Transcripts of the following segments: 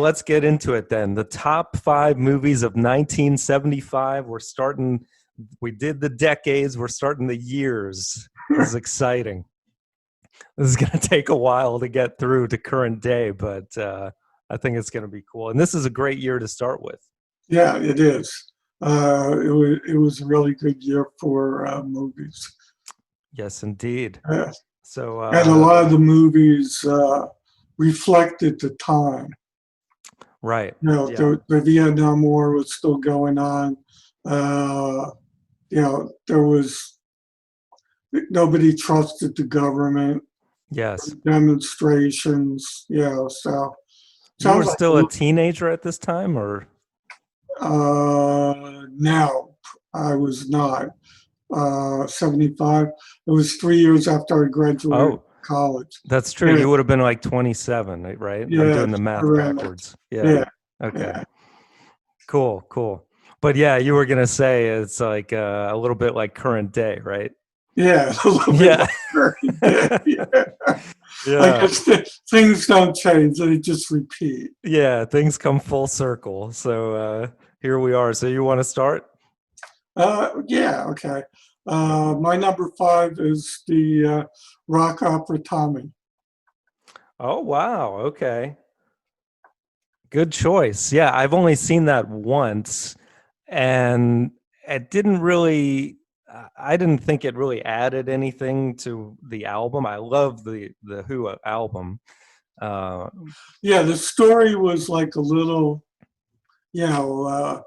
let's get into it then. The top 5 movies of 1975. We did the decades, we're starting the years. This is exciting. This is going to take a while to get through to current day, but I think it's going to be cool. And this is a great year to start with. Yeah, it is. It was a really good year for movies. Yes, indeed. Yeah. So, And a lot of the movies reflected the time. right. Yeah. The Vietnam War was still going on. Uh, there was nobody trusted the government. Yes. Demonstrations. So You were sounds like still a teenager at this time, or? no, I was not. 75. It was 3 years after I graduated Oh, college. that's true. Yeah, You would have been like 27, right? I'm yeah, doing the math around that. backwards. Yeah. Yeah, Okay. yeah, Cool. But yeah, you were gonna say it's like a little bit like current day, right? yeah, a little bit Yeah. longer. Yeah. I Yeah. guess things don't change; they just repeat. Yeah. Things come full circle. So here we are. So you want to start? Yeah, okay. Yeah. My number five is the rock opera Tommy. Oh wow. Okay. Good choice. Yeah, I've only seen that once, and it didn't really. I didn't think it really added anything to the album. I love the Who album. Uh, Yeah, the story was like a little, you know,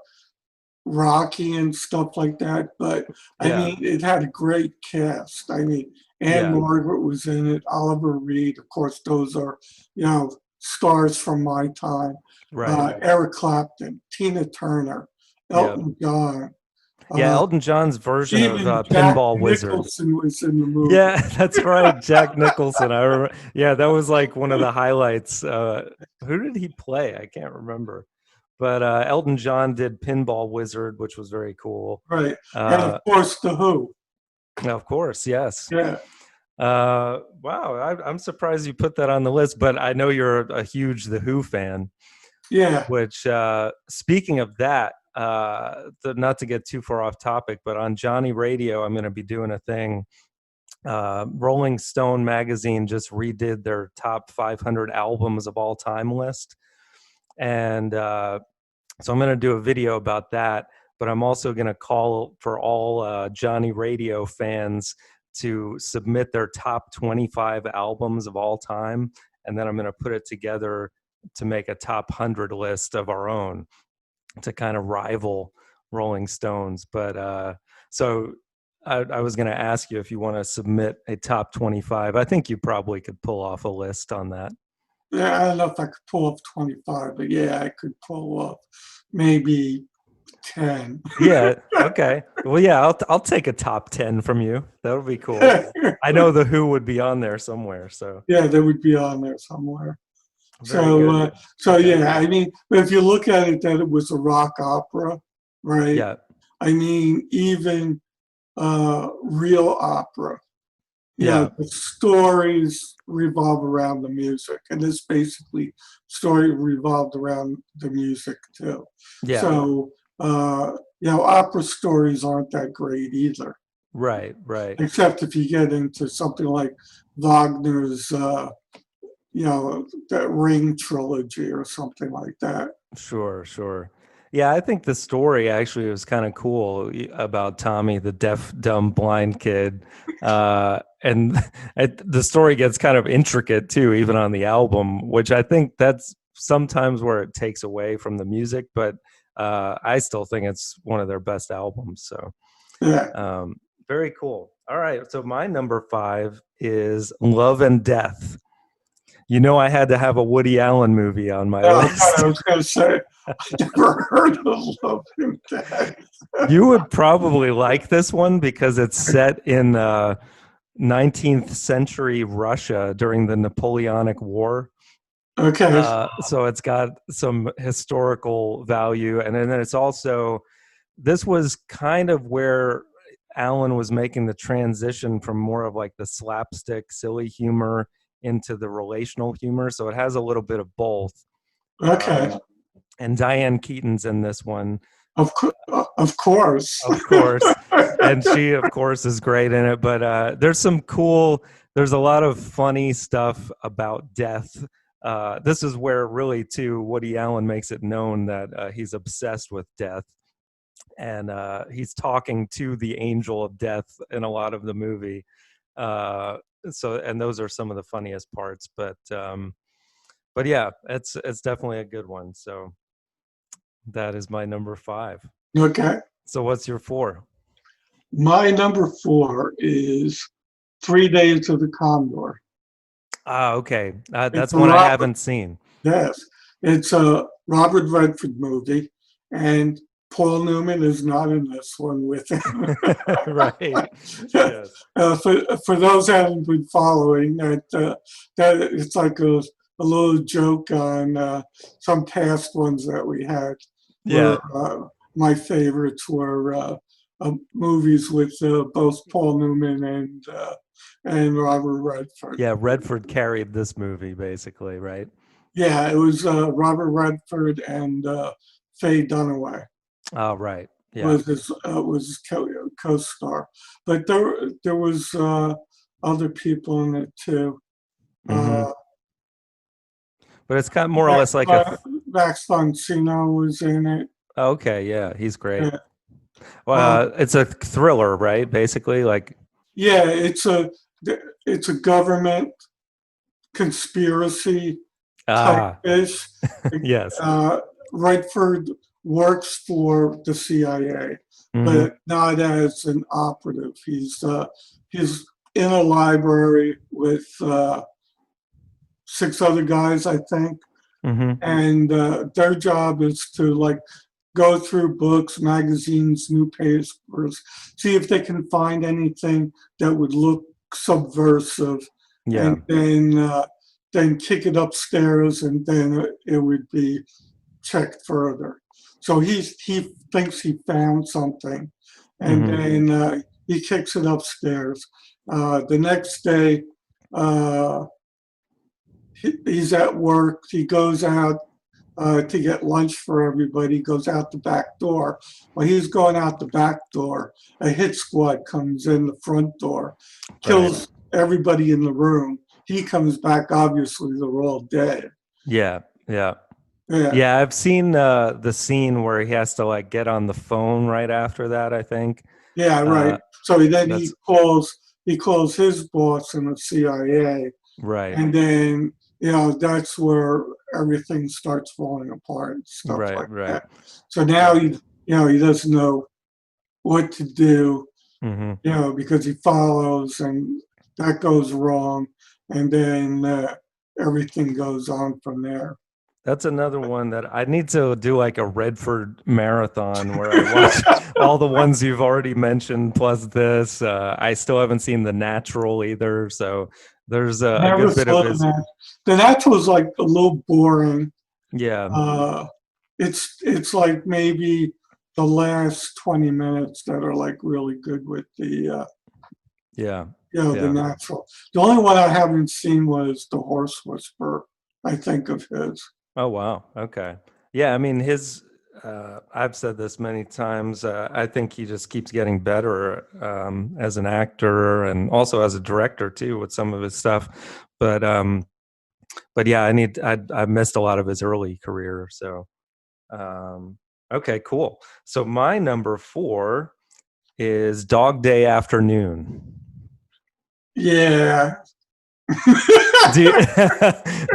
rocky and stuff like that. But I yeah, mean, it had a great cast. I mean, Anne yeah, Margaret was in it, Oliver Reed, of course, those are, stars from my time. right. Eric Clapton, Tina Turner, Yeah, Elton John, yeah. uh, Elton John's version of even Jack Pinball Wizard. Nicholson was in the movie. Yeah, that's right, Jack Nicholson. I remember. Yeah, that was like one of the highlights. Who did he play? I can't remember. But Elton John did Pinball Wizard, which was very cool. Right. And of Uh, course, The Who. of course, yes. Yeah. Wow, I'm surprised you put that on the list, but I know you're a huge The Who fan. Yeah. Which, speaking of that, not to get too far off topic, but on Johnny Radio, I'm going to be doing a thing. Rolling Stone magazine just redid their top 500 albums of all time list, and so I'm going to do a video about that. But I'm also going to call for all Johnny Radio fans to submit their top 25 albums of all time, and then I'm going to put it together to make a top 100 list of our own to kind of rival Rolling Stones. But so I was going to ask you if you want to submit a top 25. I think you probably could pull off a list on that. Yeah, I don't know if I could pull off 25, but yeah, I could pull off maybe 10. Yeah. Okay. Well, yeah, I'll take a top 10 from you. That'll be cool. I know the Who would be on there somewhere. So Yeah, they would be on there somewhere. very So, good. so Okay. yeah, I mean, if you look at it, that it was a rock opera, right? Yeah. I mean, even real opera, Yeah. the stories revolve around the music, and this basically story revolved around the music too. Yeah. So, opera stories aren't that great either, Right. except if you get into something like Wagner's, that Ring trilogy or something like that. Sure. Yeah, I think the story actually was kind of cool about Tommy, the deaf, dumb, blind kid. And the story gets kind of intricate too, even on the album, which I think that's sometimes where it takes away from the music, but I still think it's one of their best albums. So Yeah. um, very cool. All right. So my number 5 is Love and Death. You know, I had to have a Woody Allen movie on my I list. was going to say, I never heard of Love and Death. You would probably like this one because it's set in 19th century Russia during the Napoleonic War. Okay. So it's got some historical value. And then it's also, this was kind of where Allen was making the transition from more of like the slapstick, silly humor into the relational humor. So it has a little bit of both. Okay. And Diane Keaton's in this one, Of course. of course, and she, of course, is great in it. But there's a lot of funny stuff about death. This is where really, too, Woody Allen makes it known that he's obsessed with death, and he's talking to the angel of death in a lot of the movie. And those are some of the funniest parts. But yeah, it's definitely a good one. So that is my number 5. Okay. So what's your 4? My number 4 is 3 Days of the Condor. Ah, okay. It's That's a one I Robert, haven't seen. yes, it's a Robert Redford movie, and Paul Newman is not in this one with him. Right. Yes. For those who haven't been following, that it's like a little joke on some past ones that we had. Yeah. Where my favorites were movies with both Paul Newman and Robert Redford. Yeah. Redford carried this movie basically, right? Yeah, it was Robert Redford and Faye Dunaway Oh, right. Yeah. was his co-star, but there was other people in it too. Hmm. Uh, But it's kind of more or less like a. Max von Sydow was in it. Okay. Yeah. He's great. Yeah, Well, it's a thriller, right? Basically, like. yeah, it's a government conspiracy type Ah. ish. Yes. Redford works for the CIA, Hmm. but not as an operative. He's in a library with 6 other guys, I think, Hmm. and their job is to like go through books, magazines, newspapers, see if they can find anything that would look subversive, Yeah. and then kick it upstairs, and then it would be checked further. So he thinks he found something, and Hmm. then he kicks it upstairs. The next day, uh, he's at work. He goes out to get lunch for everybody. Goes out the back door. While he's going out the back door, a hit squad comes in the front door, Right. kills everybody in the room. He comes back. Obviously, they're all dead. Yeah. Yeah. Yeah, Yeah, I've seen the scene where he has to like get on the phone right after that, I think. yeah, right. Uh, So then that's he calls his boss in the CIA, right. and then that's where everything starts falling apart and stuff Right, like right. that. So now Yeah. he doesn't know what to do, Hmm. because he follows and that goes wrong, and then everything goes on from there. That's another one that I need to do like a Redford marathon where I watch all the ones you've already mentioned plus this. I still haven't seen The Natural either, so there's a Never good bit of saw the his. that. The natural was like a little boring. Yeah, Uh, it's like maybe the last 20 minutes that are like really good with the yeah, the yeah. natural. The only one I haven't seen was The Horse Whisperer, I think of his. Oh wow. Okay. Yeah, I mean his I've said this many times. I think he just keeps getting better as an actor and also as a director too with some of his stuff. But yeah, I missed a lot of his early career. So um, okay, cool. So my number 4 is Dog Day Afternoon. Yeah. Do you,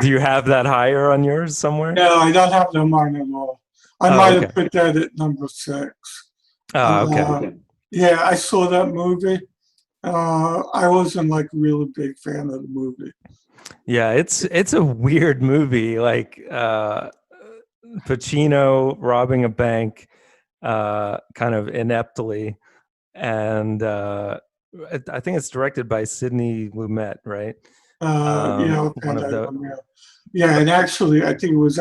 do you have that higher on yours somewhere? No, I don't have no mind at all. I Oh, might okay. have put that at number 6. Oh, okay. Yeah, I saw that movie. I wasn't like a really big fan of the movie. Yeah, it's a weird movie. Like Pacino robbing a bank, kind of ineptly, and I think it's directed by Sidney Lumet, right? Yeah, okay, One of that the one, yeah. Yeah, and actually, I think it was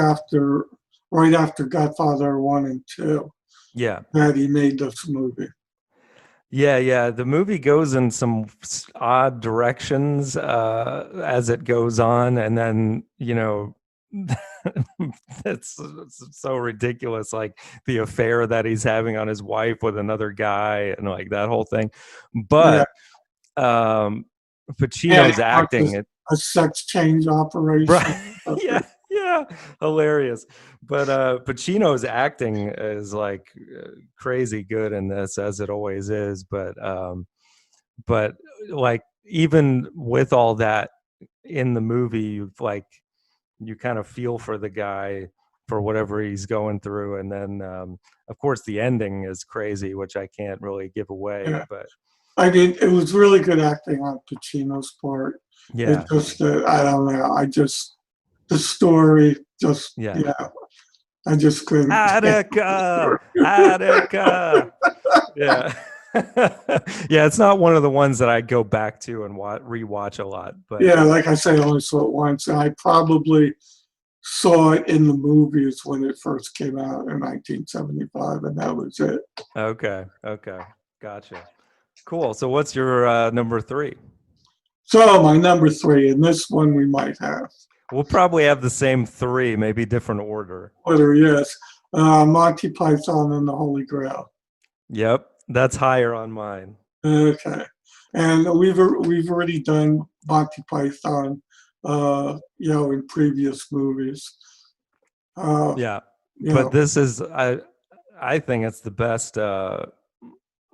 right after Godfather 1 and 2 yeah. that he made this movie. Yeah. The movie goes in some odd directions as it goes on, and then it's so ridiculous, like the affair that he's having on his wife with another guy and like that whole thing. Yeah, But um yeah, Pacino's like acting it a sex change operation. right. Yeah, yeah, hilarious. But Pacino's acting is like crazy good in this, as it always is. But like even with all that in the movie, you've like you kind of feel for the guy for whatever he's going through, and then of course the ending is crazy, which I can't really give away. Yeah. But I mean, it was really good acting on Pacino's part. It's yeah, just that, I don't know, the story, just, yeah. yeah, I just couldn't. Attica, Attica. Yeah. Yeah, it's not one of the ones that I go back to and rewatch a lot, but Yeah, like I say, I only saw it once, and I probably saw it in the movies when it first came out in 1975, and that was it. okay, okay, gotcha. Cool. So what's your number three? So my number three, and this one we might have. We'll probably have the same three, maybe different order. Whether yes, Monty Python and the Holy Grail. Yep, that's higher on mine. Okay, and we've already done Monty Python, in previous movies. Uh, Yeah, you but know, this is I think it's the best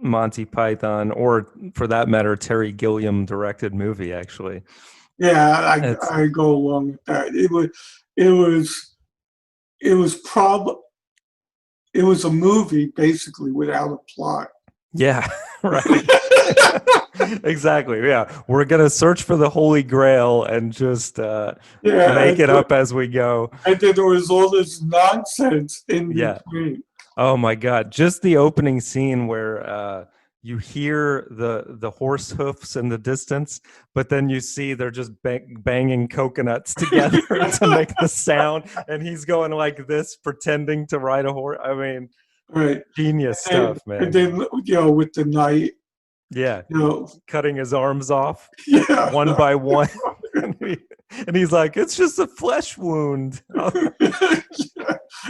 Monty Python, or for that matter, Terry Gilliam directed movie. Actually, yeah, it's I go along with that. It was it was prob it was a movie basically without a plot. yeah, right. Exactly. Yeah, we're gonna search for the Holy Grail and just Yeah, make it up as we go. and then there was all this nonsense in Yeah. between. Oh my God! Just the opening scene where you hear the horse hoofs in the distance, but then you see they're just banging coconuts together to make the sound, and he's going like this, pretending to ride a horse. I mean, Right. genius And, stuff, and man. then, with the night, Yeah, you know, cutting his arms off yeah. one by one, and he's like, "It's just a flesh wound."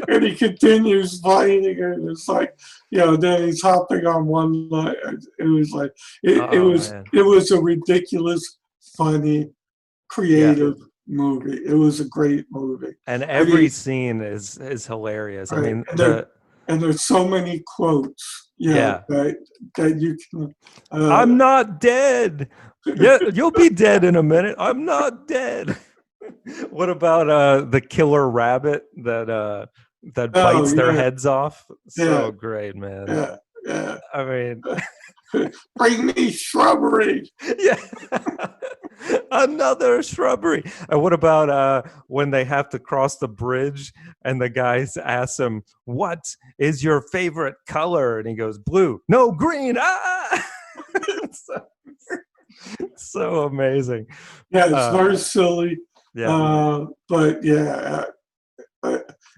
And he continues fighting, and it's like, then he's hopping on one leg. It was like, Oh man, it was a ridiculous, funny, yeah. creative movie. It was a great movie. And I every mean, scene is hilarious. I right. mean, And there's so many quotes, yeah. that you can, I'm not dead. Yeah, you'll be dead in a minute. I'm not dead. What about the killer rabbit that oh, bites their yeah, heads off? yeah, So great, man. yeah, yeah. I mean, Bring me shrubbery. yeah. Another shrubbery. And what about when they have to cross the bridge and the guys ask him, "What is your favorite color?" And he goes, "Blue." "No, green." Ah! so, so amazing. Yeah, it's Uh, very silly, yeah. but yeah,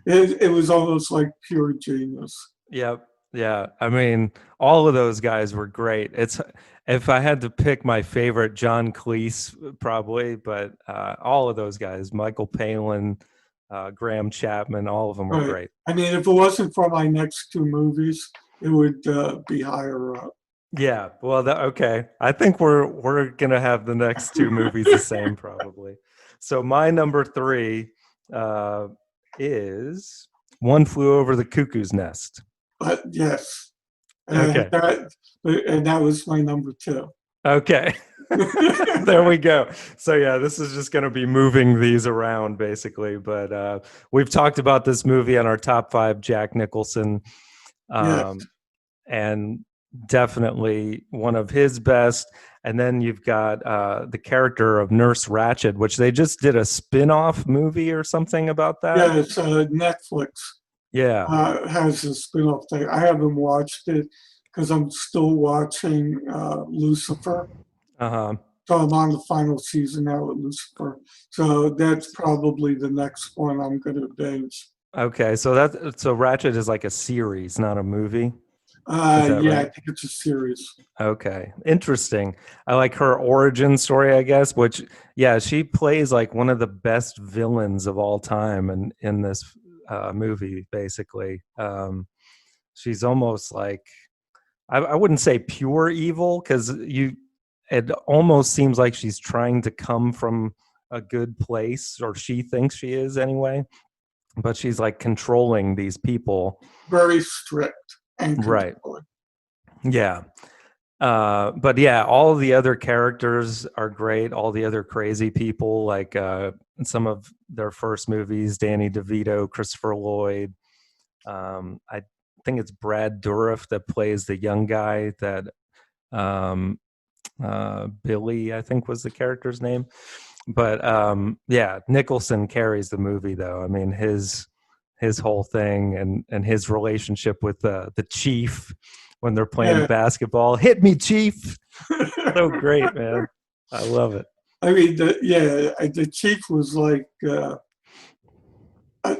it was almost like pure genius. Yep. Yeah. I mean, all of those guys were great. It's if I had to pick my favorite, John Cleese probably, but all of those guys, Michael Palin, Graham Chapman, all of them were Right. great. I mean, if it wasn't for my next two movies, it would be higher up. Yeah. Well, okay. I think we're gonna have the next two movies the same probably. So my number three is One Flew Over the Cuckoo's Nest. But yes, and Okay. that was my number two. Okay. There we go. So yeah, this is just going to be moving these around basically, but we've talked about this movie on our top 5, Jack Nicholson, Yes, and definitely one of his best. And then you've got the character of Nurse Ratched, which they just did a spin-off movie or something about that. yeah, it's Netflix Yeah. has a spin-off thing. I haven't watched it because I'm still watching Lucifer. Uh-huh. So I'm on the final season now with Lucifer. So that's probably the next one I'm going to binge. Okay, so Ratched is like a series, not a movie. Is that Yeah, I right? think it's a series. Okay, interesting. I like her origin story, I guess, which, yeah, she plays like one of the best villains of all time in this movie, basically. She's almost like, I wouldn't say pure evil, because it almost seems like she's trying to come from a good place, or she thinks she is anyway, but she's like controlling these people. Very strict and Right. controlling. Yeah. But yeah, all the other characters are great. All the other crazy people, like in some of their first movies, Danny DeVito, Christopher Lloyd. I think it's Brad Dourif that plays the young guy that um, Billy, I think was the character's name. But yeah, Nicholson carries the movie, though. I mean, his whole thing and his relationship with the chief when they're playing Yeah. basketball. Hit me, chief. So great, man. I love it. I mean, the chief was like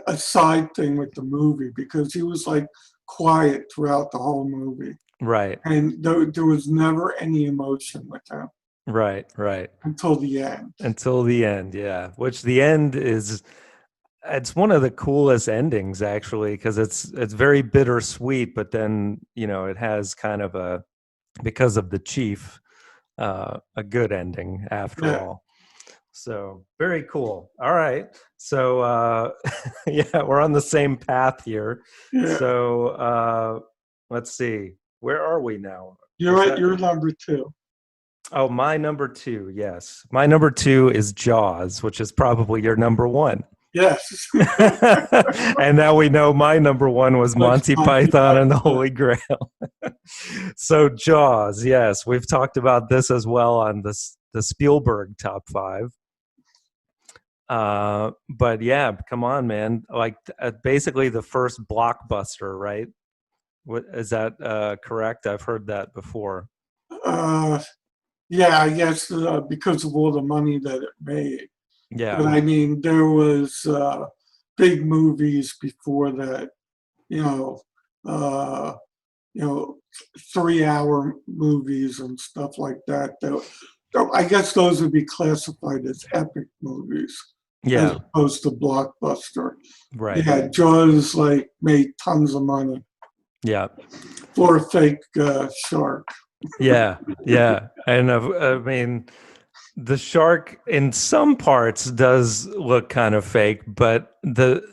a side thing with the movie because he was like quiet throughout the whole movie, Right, and there was never any emotion with him right, right. until the end. Until the end, yeah. Which the end is, it's one of the coolest endings actually, because it's very bittersweet, but then it has kind of a, because of the chief, a good ending after Yeah, all. So very cool. All right. So yeah, we're on the same path here. yeah. So let's see. Where are we now? You're Is right. that, You're number two. oh, my number two, yes. My number two is Jaws, which is probably your number one. Yes. And now we know my number one was That's Monty Monty Python and the Python. Holy Grail. So Jaws, yes, we've talked about this as well on the Spielberg top five. But yeah, come on, man! Like basically the first blockbuster, right? What is that correct? I've heard that before. Uh, yeah, I guess because of all the money that it made. Yeah, But I mean, there was big movies before that. You know, uh, you know, 3 hour movies and stuff like that. I guess those would be classified as epic movies as yeah, opposed to blockbuster. right. Yeah, Jaws like made tons of money Yeah, for a fake shark. yeah, yeah. And I mean, the shark in some parts does look kind of fake, but the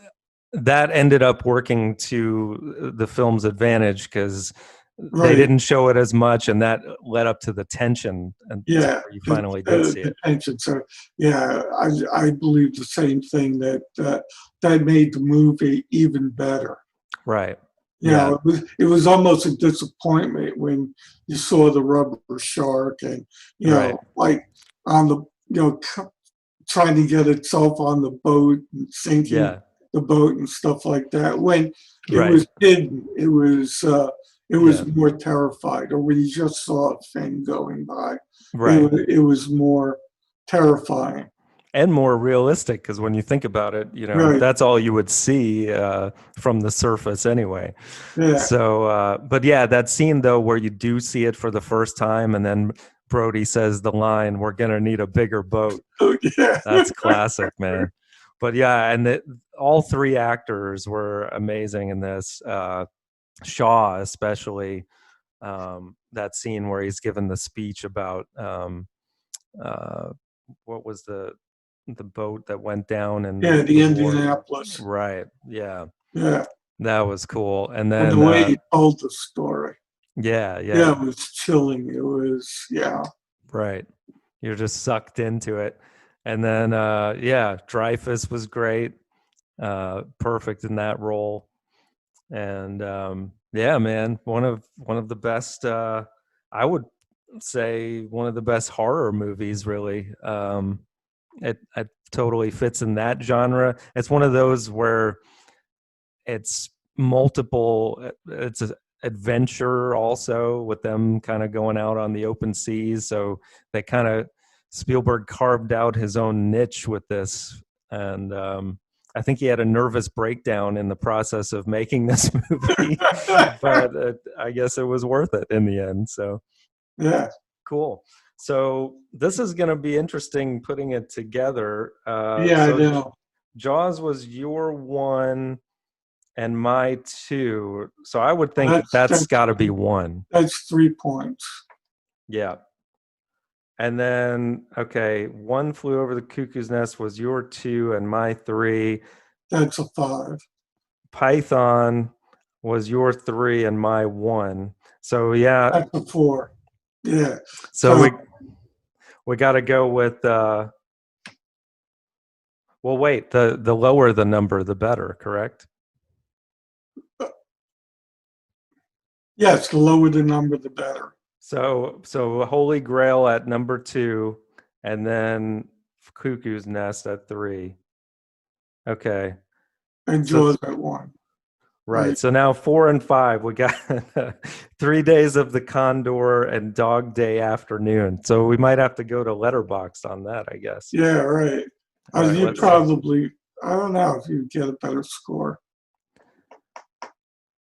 that ended up working to the film's advantage because they Right. didn't show it as much, and that led up to the tension until Yeah. where you finally did see The it. tension. So yeah, I believe the same thing that that made the movie even better. Right. You Yeah. know, it was almost a disappointment when you saw the rubber shark and Right. like on the trying to get itself on the boat and sinking Yeah. the boat and stuff like that. When it Right. was hidden, it Yeah. was more terrified. Or when you just saw a thing going by, Right. it was more terrifying. And more realistic because when you think about it, Right? that's all you would see from the surface anyway. Yeah. So, but yeah, that scene though, where you do see it for the first time, and then Brody says the line, "We're gonna need a bigger boat." Oh, yeah. That's classic, man. But yeah, and all three actors were amazing in this. Shaw, especially, that scene where he's given the speech about uh, what was the boat that went down in Yeah. the The war. Indianapolis. Right. Yeah. Yeah. That was cool. And And the then, way he told the story. yeah, Yeah, yeah, it was chilling. It was, yeah. right. You're just sucked into it. And then, yeah, Dreyfus was great. Perfect in that role. And yeah, man, one of the best. I would say one of the best horror movies. Really, it totally fits in that genre. It's one of those where it's multiple. It's an adventure also with them kind of going out on the open seas. So they kind of Spielberg carved out his own niche with this, and I think he had a nervous breakdown in the process of making this movie, but I guess it was worth it in the end. So Yeah. cool. So this is going to be interesting putting it together. Yeah, I know. Jaws was your one and my two. So I would think That's that's that's got to be one. that's 3 points. Yeah. And then, okay, One Flew Over the Cuckoo's Nest was your two and my three. That's a 5. Python was your three and my one. So yeah, That's a 4. Yeah. so So we got to go with well, wait, the lower the number, the better, correct? yes, the lower the number, the better. So Holy Grail at number two, and then Cuckoo's Nest at three. Okay. And So Jaws at 1. right. Right. So now 4 and 5, we got 3 Days of the Condor and Dog Day Afternoon. So we might have to go to Letterboxd on that, I guess. Yeah, right. All right, You let's see. probably, I don't know if you get a better score.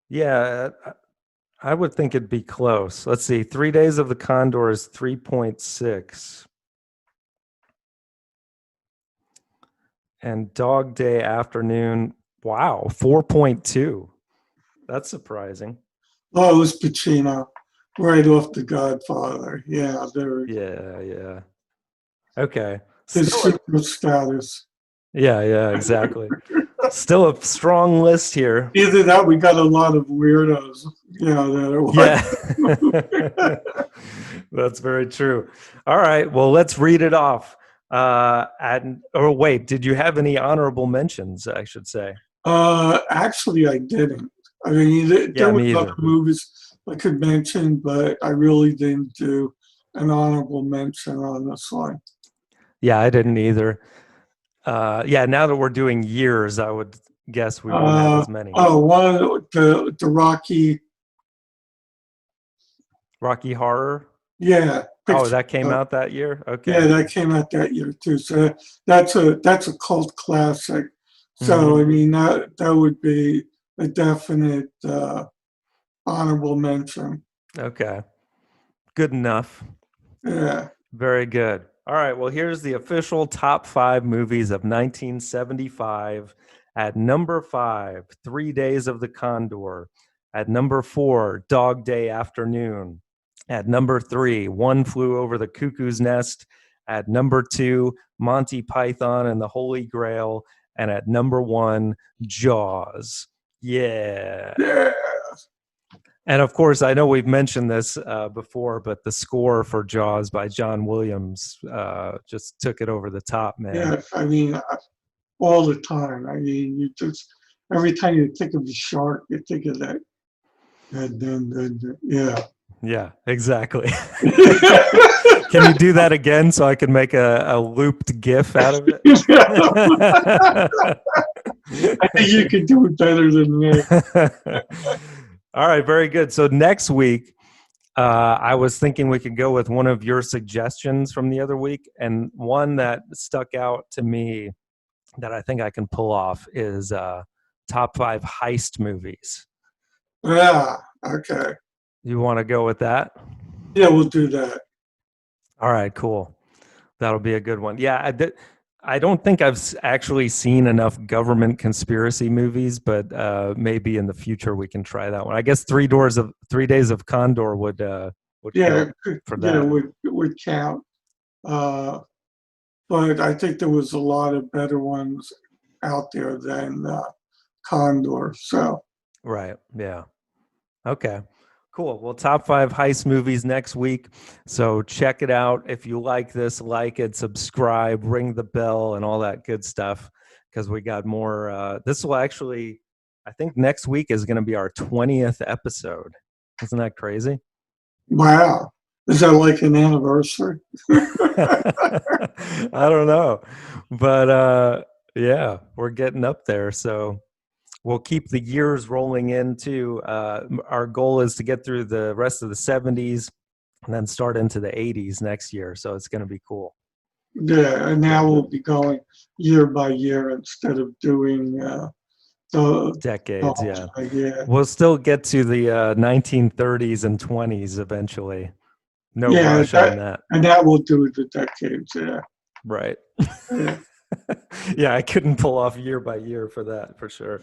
Yeah, I would think it'd be close. Let's see. 3 Days of the Condor is 3.6. And Dog Day Afternoon, wow, 4.2. That's surprising. Oh, it was Pacino, right off The Godfather. Yeah, there. Yeah. Okay. His Still, super status. yeah, exactly. Still a strong list here. Either that, we got a lot of weirdos, that are Yeah. That's very true. All right. Well, let's read it off. Or wait, did you have any honorable mentions, I should say? Actually, I didn't. I mean, Yeah, there were me other either. movies I could mention, but I really didn't do an honorable mention on this one. Yeah, I didn't either. Yeah, now that we're doing years, I would guess we won't have as many. One of the Rocky Horror. yeah, Oh, picture. that came out that year? Yeah, Okay. that came out that year too. So that's a cult classic. So I Hmm. mean that would be a definite honorable mention. Okay. Good enough. Yeah. Very good. All right. Well, here's the official top 5 movies of 1975. At number 5, 3 Days of the Condor. At number 4, Dog Day Afternoon. At number 3, One Flew Over the Cuckoo's Nest. At number 2, Monty Python and the Holy Grail. And at number 1, Jaws. Yeah. Yeah. And of course, I know we've mentioned this before, but the score for Jaws by John Williams just took it over the top, man. Yeah. I mean, all the time. I mean, you just every time you think of the shark, you think of that. Yeah. Yeah, exactly. Can you do that again so I can make a looped GIF out of it? I think you could do it better than me. All right, very good. So next week, I was thinking we could go with one of your suggestions from the other week, and one that stuck out to me that I think I can pull off is top 5 heist movies. Yeah. Okay. You want to go with that? Yeah, we'll do that. All right, cool. That'll be a good one. Yeah, I don't think I've actually seen enough government conspiracy movies, but maybe in the future we can try that one. I guess 3 Days of Condor would Yeah, count for that. would count. But I think there was a lot of better ones out there than Condor. So Right. Yeah. Okay. Cool. Well, top 5 heist movies next week. So check it out. If you like this, like it, subscribe, ring the bell, and all that good stuff. Because we got more. This will actually, I think next week is going to be our 20th episode. Isn't that crazy? wow, is that like an anniversary? I don't know. But yeah, we're getting up there. So we'll keep the years rolling into our goal is to get through the rest of the 70s and then start into the 80s next year. So it's going to be cool. Yeah, and now we'll be going year by year instead of doing the Decades, whole yeah. thing. Yeah, We'll still get to the 1930s and 20s eventually. No yeah, rush on that. and that will do the decades. Yeah, Right. yeah. Yeah, I couldn't pull off year by year for that, for sure.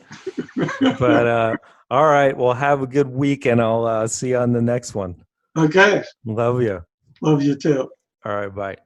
But all right, well, have a good week, and I'll see you on the next one. Okay, Love you. love you too. All right, bye.